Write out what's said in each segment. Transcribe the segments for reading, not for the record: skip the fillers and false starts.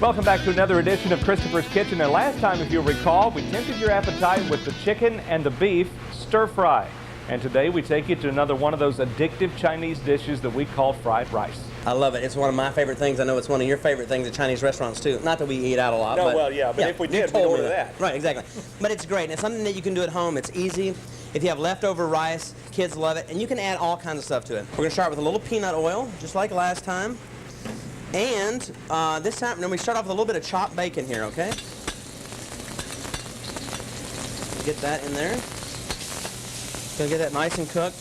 Welcome back to another edition of Christopher's Kitchen. And last time, if you'll recall, we tempted your appetite with the chicken and the beef stir fry. And today we take you to another one of those addictive Chinese dishes that we call fried rice. I love it. It's one of my favorite things. I know it's one of your favorite things at Chinese restaurants too. Not that we eat out a lot. No, but, well, yeah, but if we did, we'd order that. Right, exactly. But it's great. And it's something that you can do at home. It's easy. If you have leftover rice, kids love it. And you can add all kinds of stuff to it. We're going to start with a little peanut oil, just like last time. And this time, we start off with a little bit of chopped bacon here, okay? Get that in there. Gonna get that nice and cooked.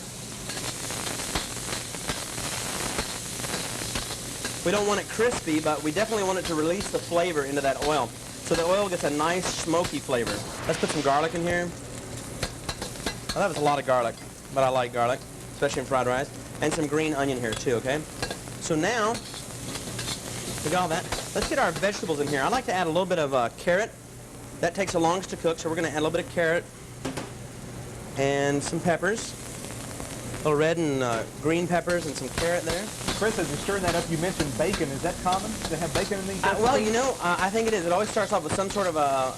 We don't want it crispy, but we definitely want it to release the flavor into that oil. So the oil gets a nice smoky flavor. Let's put some garlic in here. Well, that was a lot of garlic, but I like garlic, especially in fried rice. And some green onion here too, okay? So now, we got all that. Let's get our vegetables in here. I like to add a little bit of carrot. That takes the longest to cook, so we're gonna add a little bit of carrot and some peppers. Little red and green peppers and some carrot there. Chris, as you're stirring that up, you mentioned bacon. Is that common to have bacon in these? Well, you know, I think it is. It always starts off with some sort of a,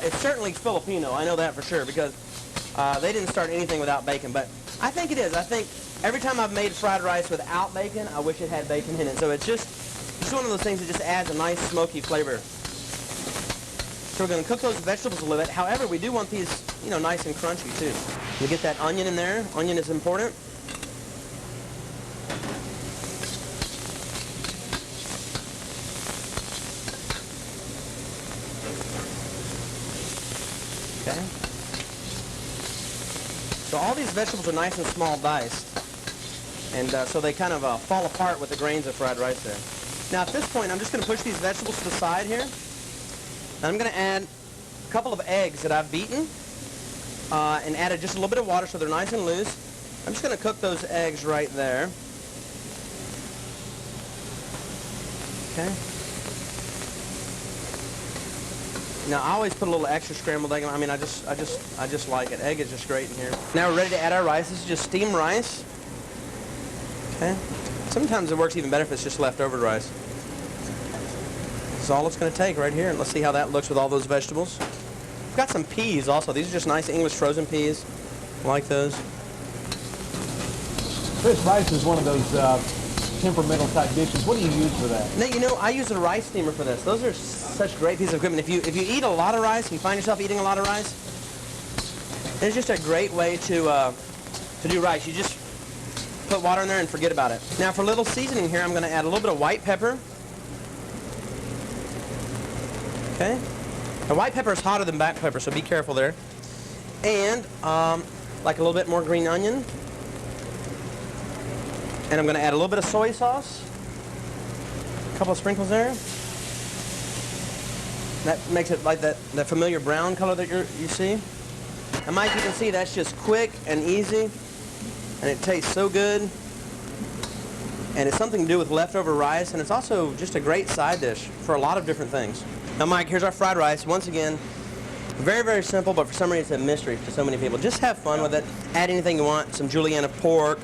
it's certainly Filipino, I know that for sure, because they didn't start anything without bacon, but I think it is. I think every time I've made fried rice without bacon, I wish it had bacon in it. So it's just one of those things that just adds a nice smoky flavor. So we're going to cook those vegetables a little bit. However, we do want these, you know, nice and crunchy too. You get that onion in there. Onion is important. Okay. So all these vegetables are nice and small diced. And so they kind of fall apart with the grains of fried rice there. Now at this point, I'm just going to push these vegetables to the side here. And I'm going to add a couple of eggs that I've beaten and added just a little bit of water so they're nice and loose. I'm just going to cook those eggs right there. Okay. Now I always put a little extra scrambled egg. I mean, I just like it. Egg is just great in here. Now we're ready to add our rice. This is just steamed rice. Okay. Sometimes it works even better if it's just leftover rice. That's all it's going to take right here. And let's see how that looks with all those vegetables. I've got some peas also. These are just nice English frozen peas. I like those. Chris, rice is one of those temperamental type dishes. What do you use for that? Now, you know, I use a rice steamer for this. Those are such great pieces of equipment. If you eat a lot of rice, and you find yourself eating a lot of rice, it's just a great way to do rice. You just put water in there and forget about it. Now for a little seasoning here, I'm going to add a little bit of white pepper. Okay. Now white pepper is hotter than black pepper, so be careful there. And like a little bit more green onion. And I'm going to add a little bit of soy sauce. A couple of sprinkles there. That makes it like that familiar brown color that you see. And Mike, you can see that's just quick and easy. And it tastes so good. And it's something to do with leftover rice. And it's also just a great side dish for a lot of different things. Now, Mike, here's our fried rice. Once again, very, very simple, but for some reason it's a mystery to so many people. Just have fun with it. Add anything you want. Some julienne of pork,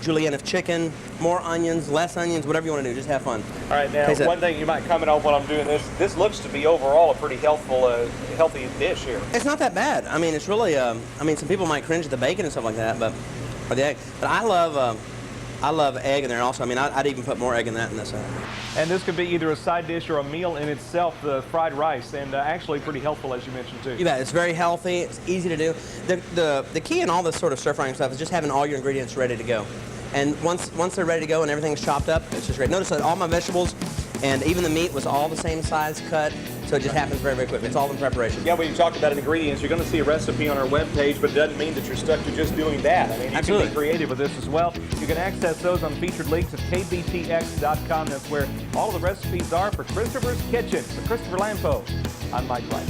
julienne of chicken, more onions, less onions, whatever you want to do. Just have fun. All right, now, one thing you might comment on while I'm doing this looks to be overall a pretty healthy dish here. It's not that bad. I mean, it's really, I mean, some people might cringe at the bacon and stuff like that, but, or the egg. But I love egg in there also. I mean, I'd even put more egg in that in this. And this could be either a side dish or a meal in itself, the fried rice, and actually pretty helpful, as you mentioned, too. You bet. It's very healthy. It's easy to do. The key in all this sort of stir-frying stuff is just having all your ingredients ready to go. And once they're ready to go and everything's chopped up, it's just great. Notice that all my vegetables and even the meat was all the same size cut, so it just happens very, very quickly. It's all in preparation. Yeah, when you talk about ingredients, you're going to see a recipe on our webpage, but it doesn't mean that you're stuck to just doing that. I mean, you Absolutely. can be creative with this as well. You can access those on featured links at kbtx.com. That's where all of the recipes are for Christopher's Kitchen. For Christopher Lampo, I'm Mike Wright.